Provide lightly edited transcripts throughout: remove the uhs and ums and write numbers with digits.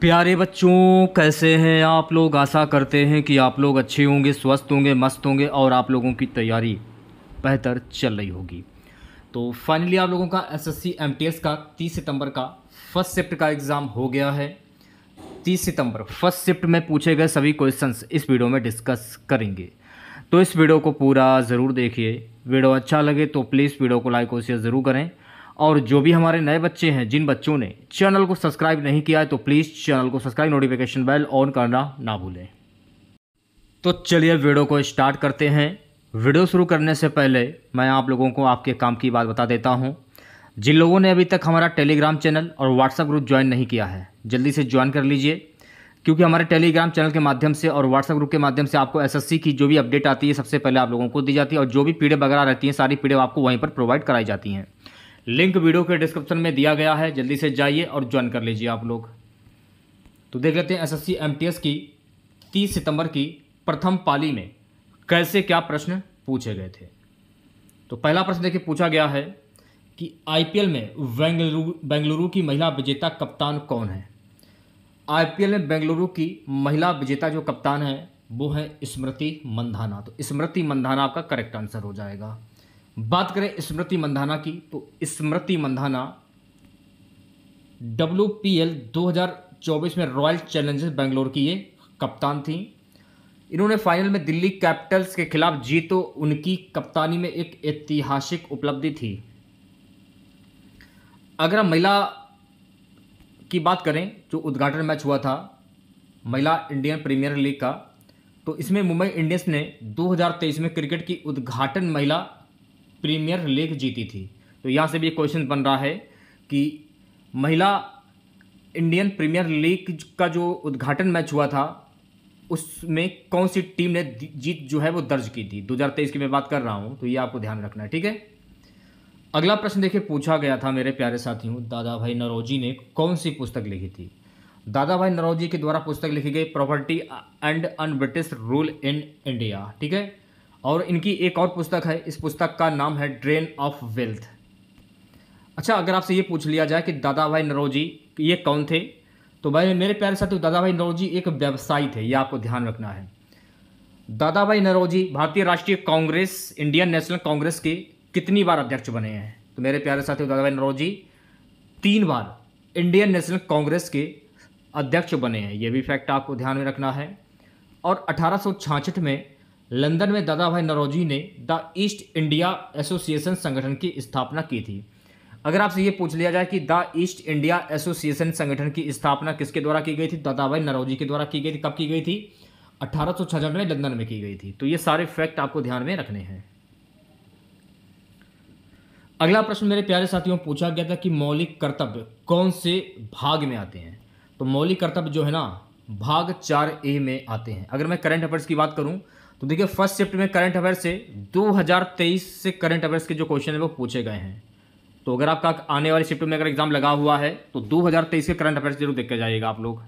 प्यारे बच्चों, कैसे हैं आप लोग। आशा करते हैं कि आप लोग अच्छे होंगे, स्वस्थ होंगे, मस्त होंगे और आप लोगों की तैयारी बेहतर चल रही होगी। तो फाइनली आप लोगों का एसएससी एमटीएस का 30 सितंबर का फर्स्ट शिफ्ट का एग्ज़ाम हो गया है। 30 सितंबर फर्स्ट शिफ्ट में पूछे गए सभी क्वेश्चंस इस वीडियो में डिस्कस करेंगे, तो इस वीडियो को पूरा ज़रूर देखिए। वीडियो अच्छा लगे तो प्लीज़ वीडियो को लाइक और शेयर ज़रूर करें। और जो भी हमारे नए बच्चे हैं, जिन बच्चों ने चैनल को सब्सक्राइब नहीं किया है, तो प्लीज़ चैनल को सब्सक्राइब, नोटिफिकेशन बेल ऑन करना ना भूलें। तो चलिए वीडियो को स्टार्ट करते हैं। वीडियो शुरू करने से पहले मैं आप लोगों को आपके काम की बात बता देता हूं। जिन लोगों ने अभी तक हमारा टेलीग्राम चैनल और व्हाट्सएप ग्रुप ज्वाइन नहीं किया है, जल्दी से ज्वाइन कर लीजिए, क्योंकि हमारे टेलीग्राम चैनल के माध्यम से और व्हाट्सएप ग्रुप के माध्यम से आपको एसएससी की जो भी अपडेट आती है सबसे पहले आप लोगों को दी जाती है, और जो भी पीडीएफ वगैरह रहती हैं सारी पीडीएफ आपको वहीं पर प्रोवाइड कराई जाती हैं। लिंक वीडियो के डिस्क्रिप्शन में दिया गया है, जल्दी से जाइए और ज्वाइन कर लीजिए आप लोग। तो देख लेते हैं एसएससी एमटीएस की 30 सितंबर की प्रथम पाली में कैसे क्या प्रश्न पूछे गए थे। तो पहला प्रश्न देखिए, पूछा गया है कि आईपीएल में बेंगलुरु की महिला विजेता कप्तान कौन है। आईपीएल में बेंगलुरु की महिला विजेता जो कप्तान है वो है स्मृति मंधाना। तो स्मृति मंधाना आपका करेक्ट आंसर हो जाएगा। बात करें स्मृति मंधाना की, तो स्मृति मंधाना WPL 2024 में रॉयल चैलेंजर्स बेंगलोर की ये कप्तान थी। इन्होंने फाइनल में दिल्ली कैपिटल्स के खिलाफ जीत, तो उनकी कप्तानी में एक ऐतिहासिक उपलब्धि थी। अगर हम महिला की बात करें, जो उद्घाटन मैच हुआ था महिला इंडियन प्रीमियर लीग का, तो इसमें मुंबई इंडियंस ने 2023 में क्रिकेट की उद्घाटन महिला प्रीमियर लीग जीती थी। तो यहाँ से भी एक क्वेश्चन बन रहा है कि महिला इंडियन प्रीमियर लीग का जो उद्घाटन मैच हुआ था उसमें कौन सी टीम ने जीत जो है वो दर्ज की थी। 2023 की मैं बात कर रहा हूँ, तो ये आपको ध्यान रखना है, ठीक है। अगला प्रश्न देखिए, पूछा गया था मेरे प्यारे साथियों, दादा भाई नौरोजी ने कौन सी पुस्तक लिखी थी। दादा भाई नौरोजी के द्वारा पुस्तक लिखी गई property and un British rule in India, ठीक है। और इनकी एक और पुस्तक है, इस पुस्तक का नाम है ड्रेन ऑफ वेल्थ। अच्छा, अगर आपसे ये पूछ लिया जाए कि दादा भाई नौरोजी ये कौन थे, तो भाई मेरे प्यारे साथियों दादा भाई नौरोजी एक व्यवसायी थे, ये आपको ध्यान रखना है। दादा भाई नौरोजी भारतीय राष्ट्रीय कांग्रेस, इंडियन नेशनल कांग्रेस के कितनी बार अध्यक्ष बने हैं। तो मेरे प्यारे साथियों दादा भाई नौरोजी 3 बार इंडियन नेशनल कांग्रेस के अध्यक्ष बने हैं, ये भी फैक्ट आपको ध्यान में रखना है। और 1866 में लंदन में दादा भाई नौरोजी ने द ईस्ट इंडिया एसोसिएशन संगठन की स्थापना की थी। अगर आपसे ये पूछ लिया जाए कि द ईस्ट इंडिया एसोसिएशन संगठन की स्थापना किसके द्वारा की गई थी, दादा भाई नौरोजी के द्वारा की गई थी। कब की गई थी? 1866 में लंदन में की गई थी। तो ये सारे फैक्ट आपको ध्यान में रखने हैं। अगला प्रश्न मेरे प्यारे साथियों पूछा गया था कि मौलिक कर्तव्य कौन से भाग में आते हैं। तो मौलिक कर्तव्य जो है ना, भाग 4A में आते हैं। अगर मैं करंट अफेयर्स की बात करूं, तो देखिए फर्स्ट शिफ्ट में करंट अफेयर्स से 2023 से करंट अफेयर्स के जो क्वेश्चन है वो पूछे गए हैं। तो अगर आपका आने वाली शिफ्ट में अगर एग्जाम लगा हुआ है तो 2023 के करंट अफेयर्स जरूर देख के जाइएगा आप लोग।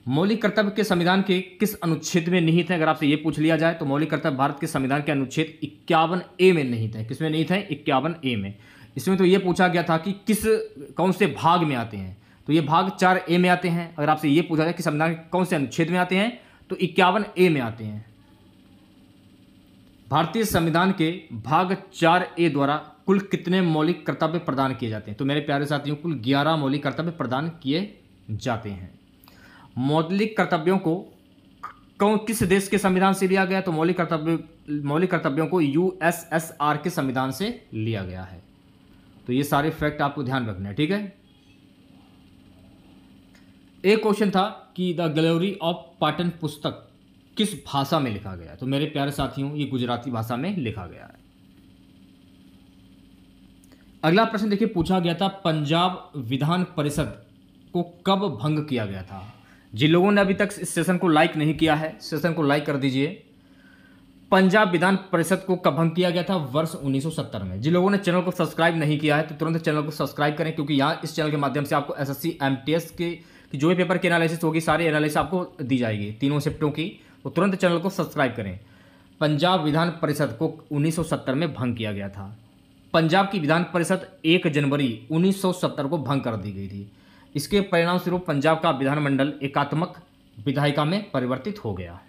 मौलिक कर्तव्य के संविधान के किस अनुच्छेद में निहित है, अगर आपसे ये पूछ लिया जाए, तो मौलिक कर्तव्य भारत के संविधान के अनुच्छेद 51A में निहित है। किसमें निहित है? 51A में। इसमें तो ये पूछा गया था कि कौन से भाग में आते हैं, तो ये भाग 4A में आते हैं। अगर आपसे ये पूछा जाए कि संविधान के कौन से अनुच्छेद में आते हैं, तो 51A में आते हैं। भारतीय संविधान के भाग 4A द्वारा कुल कितने मौलिक कर्तव्य प्रदान किए जाते हैं। तो मेरे प्यारे साथियों कुल 11 मौलिक कर्तव्य प्रदान किए जाते हैं। मौलिक कर्तव्यों को किस देश के संविधान से लिया गया, तो मौलिक कर्तव्यों को USSR के संविधान से लिया गया है। तो ये सारे फैक्ट आपको ध्यान रखना है, ठीक है। एक क्वेश्चन था कि द ग्लोरी ऑफ पाटन पुस्तक किस भाषा में लिखा गया। तो मेरे प्यारे साथियों ये गुजराती भाषा में लिखा गया है। अगला प्रश्न देखिए, पूछा गया था पंजाब विधान परिषद को कब भंग किया गया था। जिन लोगों ने अभी तक इस सेशन को लाइक नहीं किया है, सेशन को लाइक कर दीजिए। पंजाब विधान परिषद को कब भंग किया गया था? वर्ष 1970 में। जिन लोगों ने चैनल को सब्सक्राइब नहीं किया है तो तुरंत चैनल को सब्सक्राइब करें, क्योंकि यहाँ इस चैनल के माध्यम से आपको एसएससी एमटीएस के जो भी पेपर की एनालिसिस होगी सारी एनालिसिस आपको दी जाएगी तीनों शिफ्टों की। तो तुरंत चैनल को सब्सक्राइब करें। पंजाब विधान परिषद को 1970 में भंग किया गया था। पंजाब की विधान परिषद 1 जनवरी 1970 को भंग कर दी गई थी। इसके परिणाम स्वरूप पंजाब का विधानमंडल एकात्मक विधायिका में परिवर्तित हो गया।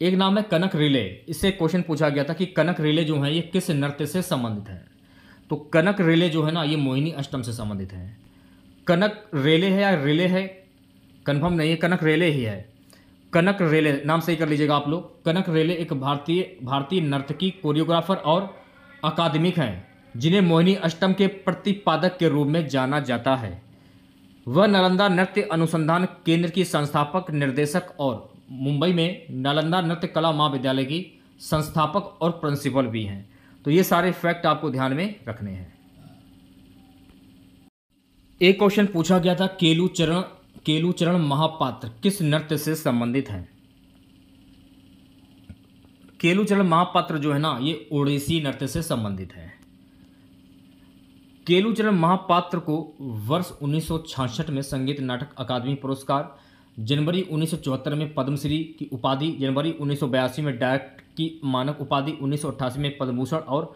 एक नाम है कनक रिले। इससे क्वेश्चन पूछा गया था कि कनक रिले जो है ये किस नृत्य से संबंधित है। तो कनक रिले जो है ना ये मोहिनी अष्टम से संबंधित है। कनक रेले है या रिले है कंफर्म नहीं है, कनक रेले ही है। कनक रेले नाम सही कर लीजिएगा आप लोग। कनक रेले एक भारतीय नर्तकी, कोरियोग्राफर और अकादमिक हैं जिन्हें मोहिनी अष्टम के प्रतिपादक के रूप में जाना जाता है। वह नालंदा नृत्य अनुसंधान केंद्र की संस्थापक, निर्देशक और मुंबई में नालंदा नृत्य कला महाविद्यालय की संस्थापक और प्रिंसिपल भी हैं। तो ये सारे फैक्ट आपको ध्यान में रखने हैं। एक क्वेश्चन पूछा गया था केलूचरण महापात्र किस नृत्य से संबंधित है। केलूचरण महापात्र जो है ना ये ओडिसी नृत्य से संबंधित है। केलूचरण महापात्र को वर्ष 1966 में संगीत नाटक अकादमी पुरस्कार, जनवरी 1974 में पद्मश्री की उपाधि, जनवरी 1982 में डायरेक्ट की मानक उपाधि, 1988 में पद्मभूषण और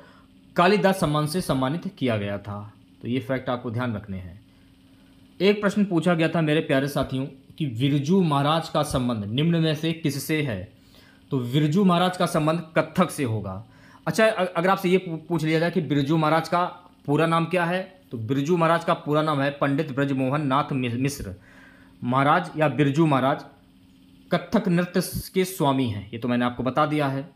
कालिदास सम्मान से सम्मानित किया गया था। तो ये फैक्ट आपको ध्यान रखने हैं। एक प्रश्न पूछा गया था मेरे प्यारे साथियों कि बिरजू महाराज का संबंध निम्न में से किससे है। तो बिरजू महाराज का संबंध कथक से होगा। अच्छा, अगर आपसे ये पूछ लिया जाए कि बिरजू महाराज का पूरा नाम क्या है, तो बिरजू महाराज का पूरा नाम है पंडित ब्रजमोहन नाथ मिश्र महाराज या बिरजू महाराज। कथक नृत्य के स्वामी हैं, ये तो मैंने आपको बता दिया है।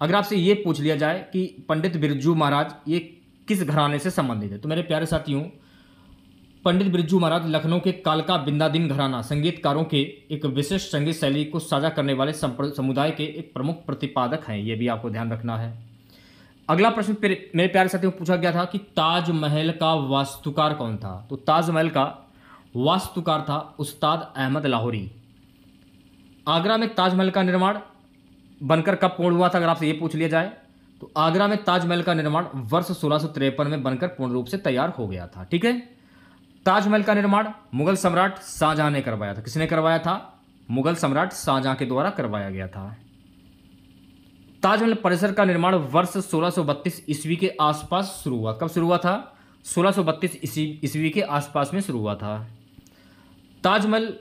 अगर आपसे ये पूछ लिया जाए कि पंडित बिरजू महाराज ये किस घराने से संबंधित है, तो मेरे प्यारे साथियों पंडित बिरजू महाराज लखनऊ के कालका बिंदादीन घराना संगीतकारों के एक विशिष्ट संगीत शैली को साझा करने वाले समुदाय के एक प्रमुख प्रतिपादक हैं। ये भी आपको ध्यान रखना है। अगला प्रश्न मेरे प्यारे साथियों पूछा गया था कि ताजमहल का वास्तुकार कौन था। तो ताजमहल का वास्तुकार था उस्ताद अहमद लाहौरी। आगरा में ताजमहल का निर्माण बनकर कब पूर्ण हुआ था, अगर आपसे ये पूछ लिया जाए तो आगरा में ताजमहल का निर्माण वर्ष 1653 में बनकर पूर्ण रूप से तैयार हो गया था। ठीक है, ताजमहल का निर्माण मुगल सम्राट शाहजहां ने करवाया था। किसने करवाया था? मुगल सम्राट शाहजहां के द्वारा करवाया गया था। ताजमहल परिसर का निर्माण वर्ष 1632 ईस्वी के आसपास शुरू हुआ। कब शुरू हुआ था? 1632 ईस्वी के आसपास में शुरू हुआ था। ताजमहल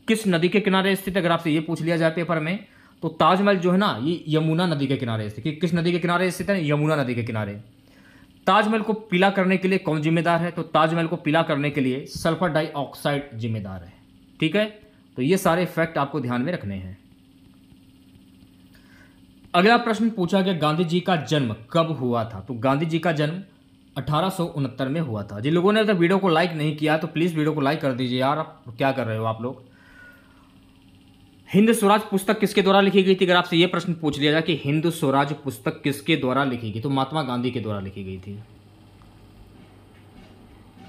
किस नदी के किनारे स्थित है, अगर आपसे ये पूछ लिया जाए पेपर में, तो ताजमहल जो है ना ये यमुना नदी के किनारे स्थित। किस नदी के किनारे स्थित है? यमुना नदी के किनारे। ताजमहल को पीला करने के लिए कौन जिम्मेदार है? तो ताजमहल को पीला करने के लिए सल्फर डाइऑक्साइड जिम्मेदार है। ठीक है, तो ये सारे फैक्ट आपको ध्यान में रखने हैं। अगला प्रश्न पूछा गया गांधी जी का जन्म कब हुआ था। तो गांधी जी का जन्म 1869 में हुआ था। जिन लोगों ने तो वीडियो को लाइक नहीं किया तो प्लीज़ वीडियो को लाइक कर दीजिए यार, आप क्या कर रहे हो आप लोग। हिंद स्वराज पुस्तक किसके द्वारा लिखी गई थी, अगर आपसे ये प्रश्न पूछ लिया जाए कि हिंद स्वराज पुस्तक किसके द्वारा लिखी गई, तो महात्मा गांधी के द्वारा लिखी गई थी।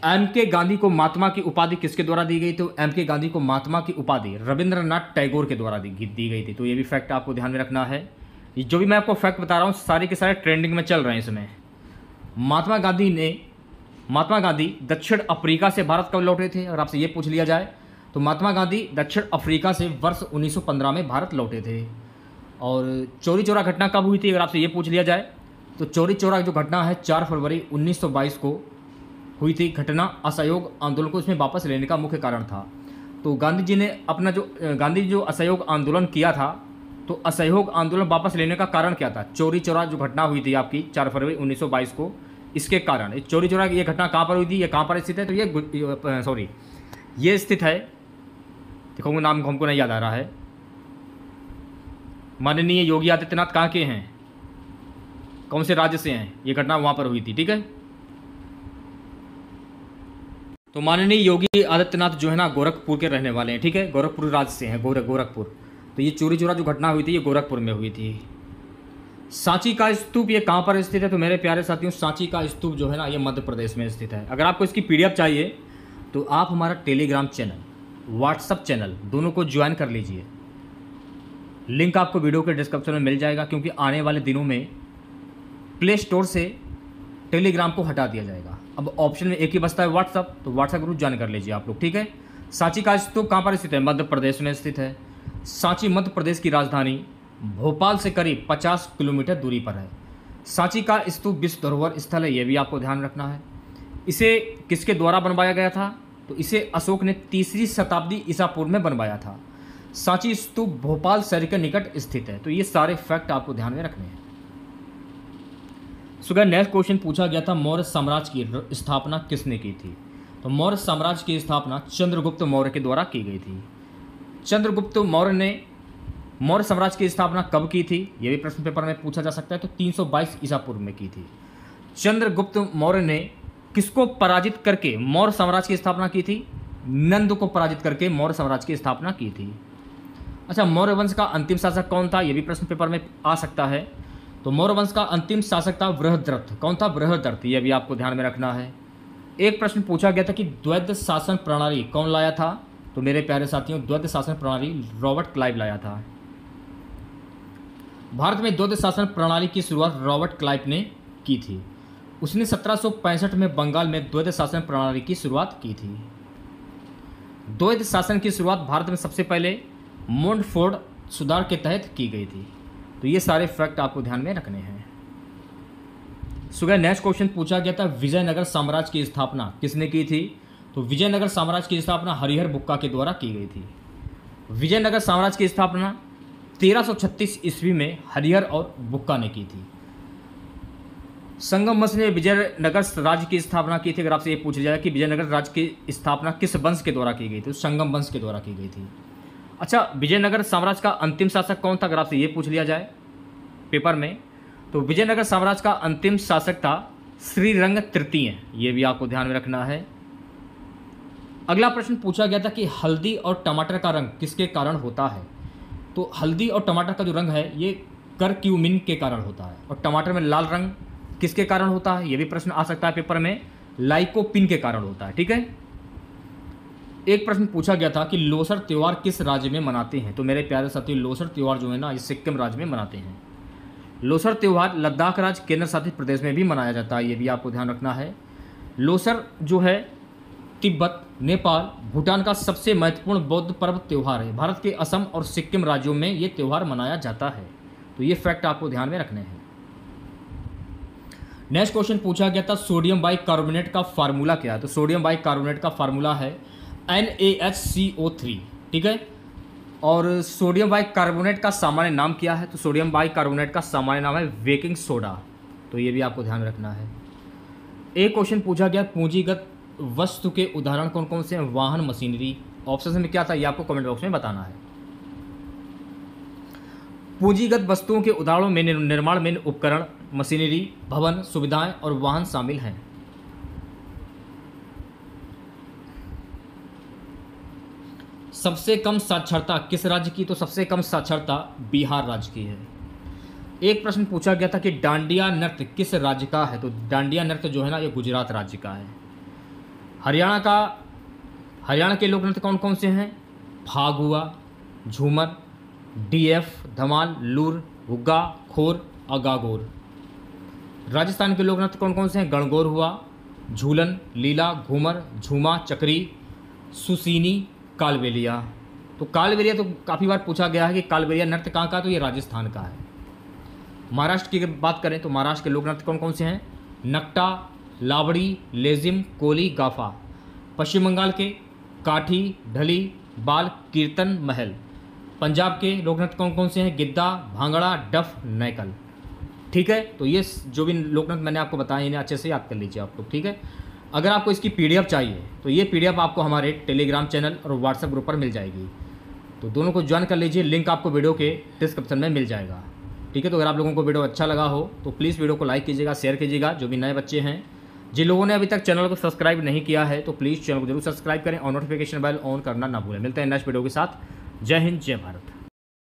एम के गांधी को महात्मा की उपाधि किसके द्वारा दी गई? तो एम के गांधी को महात्मा की उपाधि रविंद्रनाथ टैगोर के द्वारा दी गई थी। तो ये भी फैक्ट आपको ध्यान में रखना है। जो भी मैं आपको फैक्ट बता रहा हूँ सारे के सारे ट्रेंडिंग में चल रहे हैं इसमें। महात्मा गांधी दक्षिण अफ्रीका से भारत कब लौटे थे, अगर आपसे ये पूछ लिया जाए तो महात्मा गांधी दक्षिण अफ्रीका से वर्ष 1915 में भारत लौटे थे। और चौरी चौरा घटना कब हुई थी, अगर आपसे ये पूछ लिया जाए तो चौरी चौरा जो घटना है 4 फरवरी 1922 को हुई थी। घटना असहयोग आंदोलन को इसमें वापस लेने का मुख्य कारण था। तो गांधी जी ने अपना गांधी जो असहयोग आंदोलन किया था, तो असहयोग आंदोलन वापस लेने का कारण क्या था? चौरी चौरा जो घटना हुई थी आपकी 4 फरवरी 1922 को, इसके कारण। चौरी चौरा ये घटना कहाँ पर हुई थी, ये कहाँ पर स्थित है? तो ये स्थित है, देखो नाम हमको नहीं याद आ रहा है। माननीय योगी आदित्यनाथ कहाँ के हैं, कौन से राज्य से हैं? ये घटना वहाँ पर हुई थी। ठीक है, तो माननीय योगी आदित्यनाथ जो है ना गोरखपुर के रहने वाले हैं। ठीक है, गोरखपुर राज्य से हैं, गोरखपुर। तो ये चौरी चौरा जो घटना हुई थी ये गोरखपुर में हुई थी। सांची का स्तूप ये कहाँ पर स्थित है? तो मेरे प्यारे साथियों सांची का स्तूप जो है ना ये मध्य प्रदेश में स्थित है। अगर आपको इसकी PDF चाहिए तो आप हमारा टेलीग्राम चैनल, व्हाट्सअप चैनल दोनों को ज्वाइन कर लीजिए। लिंक आपको वीडियो के डिस्क्रिप्शन में मिल जाएगा, क्योंकि आने वाले दिनों में प्ले स्टोर से टेलीग्राम को हटा दिया जाएगा। अब ऑप्शन में एक ही बचता है व्हाट्सअप, तो व्हाट्सअप ग्रुप ज्वाइन कर लीजिए आप लोग। ठीक है, सांची का स्तूप कहाँ पर स्थित है? मध्य प्रदेश में स्थित है। सांची मध्य प्रदेश की राजधानी भोपाल से करीब 50 किलोमीटर दूरी पर है। सांची का स्तूप विश्व धरोहर स्थल है, यह भी आपको ध्यान रखना है। इसे किसके द्वारा बनवाया गया था? तो इसे अशोक ने 3री शताब्दी ईसा पूर्व में बनवाया था। सांची स्तूप भोपाल शहर के निकट स्थित है। तो ये सारे फैक्ट आपको ध्यान में रखने हैं। सुबह नेक्स्ट क्वेश्चन पूछा गया था, मौर्य साम्राज्य की स्थापना किसने की थी? तो मौर्य साम्राज्य की स्थापना चंद्रगुप्त मौर्य के द्वारा की गई थी। चंद्रगुप्त मौर्य ने मौर्य साम्राज्य की स्थापना कब की थी? यह भी प्रश्न पेपर में पूछा जा सकता है। तो 322 ईसा पूर्व में की थी। चंद्रगुप्त मौर्य ने किसको पराजित करके मौर्य साम्राज्य की स्थापना की थी? नंद को पराजित करके मौर्य साम्राज्य की स्थापना की थी। अच्छा, मौर्य वंश का अंतिम शासक कौन था? यह भी प्रश्न पेपर में आ सकता है। तो मौर्य वंश का अंतिम शासक था बृहद्रथ। कौन था? बृहद्रथ। यह भी आपको ध्यान में रखना है। एक प्रश्न पूछा गया था कि द्वैध शासन प्रणाली कौन लाया था? तो मेरे प्यारे साथियों, द्वैध शासन प्रणाली रॉबर्ट क्लाइव लाया था। भारत में द्वैध शासन प्रणाली की शुरुआत रॉबर्ट क्लाइव ने की थी। उसने 1765 में बंगाल में द्वैध शासन प्रणाली की शुरुआत की थी। द्वैध शासन की शुरुआत भारत में सबसे पहले मोंटफोर्ड सुधार के तहत की गई थी। तो ये सारे फैक्ट आपको ध्यान में रखने हैं। सुबह नेक्स्ट क्वेश्चन पूछा गया था, विजयनगर साम्राज्य की स्थापना किसने की थी? तो विजयनगर साम्राज्य की स्थापना हरिहर बुक्का के द्वारा की गई थी। विजयनगर साम्राज्य की स्थापना 1336 ईस्वी में हरिहर और बुक्का ने की थी। संगम वंश ने विजयनगर राज्य की स्थापना की थी। अगर आपसे ये पूछ लिया जाए कि विजयनगर राज्य की स्थापना किस वंश के द्वारा की गई थी, तो संगम वंश के द्वारा की गई थी। अच्छा, विजयनगर साम्राज्य का अंतिम शासक कौन था? अगर आपसे ये पूछ लिया जाए पेपर में, तो विजयनगर साम्राज्य का अंतिम शासक था श्रीरंग तृतीय। ये भी आपको ध्यान में रखना है। अगला प्रश्न पूछा गया था कि हल्दी और टमाटर का रंग किसके कारण होता है? तो हल्दी और टमाटर का जो रंग है ये करक्यूमिन के कारण होता है। और टमाटर में लाल रंग किसके कारण होता है? ये भी प्रश्न आ सकता है पेपर में, लाइकोपिन के कारण होता है। ठीक है। एक प्रश्न पूछा गया था कि लोसर त्यौहार किस राज्य में मनाते हैं? तो मेरे प्यारे साथियों, लोसर त्यौहार जो है ना, ये सिक्किम राज्य में मनाते हैं। लोसर त्यौहार लद्दाख राज्य केंद्र शासित प्रदेश में भी मनाया जाता है। ये भी आपको ध्यान रखना है। लोसर जो है तिब्बत, नेपाल, भूटान का सबसे महत्वपूर्ण बौद्ध पर्व त्यौहार है। भारत के असम और सिक्किम राज्यों में ये त्यौहार मनाया जाता है। तो ये फैक्ट आपको ध्यान में रखने हैं। नेक्स्ट क्वेश्चन पूछा गया था, सोडियम बाइकार्बोनेट का फार्मूला क्या है? तो सोडियम बाइकार्बोनेट का फार्मूला है NaHCO3। ठीक है। और सोडियम बाइकार्बोनेट का सामान्य नाम क्या है? तो सोडियम बाइकार्बोनेट का सामान्य नाम है बेकिंग सोडा। तो ये भी आपको ध्यान रखना है। एक क्वेश्चन पूछा गया, पूंजीगत वस्तु के उदाहरण कौन कौन से हैं? वाहन, मशीनरी। ऑप्शन में क्या था ये आपको कमेंट बॉक्स में बताना है। पूंजीगत वस्तुओं के उदाहरणों में निर्माण में उपकरण, मशीनरी, भवन, सुविधाएं और वाहन शामिल हैं। सबसे कम साक्षरता किस राज्य की? तो सबसे कम साक्षरता बिहार राज्य की है। एक प्रश्न पूछा गया था कि डांडिया नृत्य किस राज्य का है? तो डांडिया नृत्य जो है ना, ये गुजरात राज्य का है। हरियाणा के लोक नृत्य कौन कौन से हैं? फागुआ, झूमर, डीएफ, धमाल, लूर, हुग्गा, खोर और गागोर। राजस्थान के लोक नृत्य कौन कौन से हैं? गणगौर हुआ, झूलन, लीला, घूमर, झूमा, चक्री, सुसीनी, कालबेलिया। तो कालबेलिया तो काफ़ी बार पूछा गया है कि कालबेलिया नृत्य कहाँ का है? तो ये राजस्थान का है। महाराष्ट्र की अगर बात करें तो महाराष्ट्र के लोक नृत्य कौन कौन से हैं? नकटा, लावड़ी, लेजिम, कोली, गाफा। पश्चिम बंगाल के काठी, ढली, बाल, कीर्तन, महल। पंजाब के लोक नृत्य कौन कौन से हैं? गिद्दा, भांगड़ा, डफ, नैकल। ठीक है। तो ये जो भी लोक नृत्य मैंने आपको बताया इन्हें अच्छे से याद कर लीजिए आप लोग। ठीक है। अगर आपको इसकी PDF चाहिए तो ये PDF आपको हमारे टेलीग्राम चैनल और व्हाट्सएप ग्रुप पर मिल जाएगी। तो दोनों को ज्वाइन कर लीजिए, लिंक आपको वीडियो के डिस्क्रिप्शन में मिल जाएगा। ठीक है। तो अगर आप लोगों को वीडियो अच्छा लगा हो तो प्लीज़ वीडियो को लाइक कीजिएगा, शेयर कीजिएगा। जो भी नए बच्चे हैं, जिन लोगों ने अभी तक चैनल को सब्सक्राइब नहीं किया है तो प्लीज़ चैनल को जरूर सब्सक्राइब करें और नोटिफिकेशन बेल ऑन करना ना भूलें। मिलते हैं नेक्स्ट वीडियो के साथ। जय हिंद, जय भारत।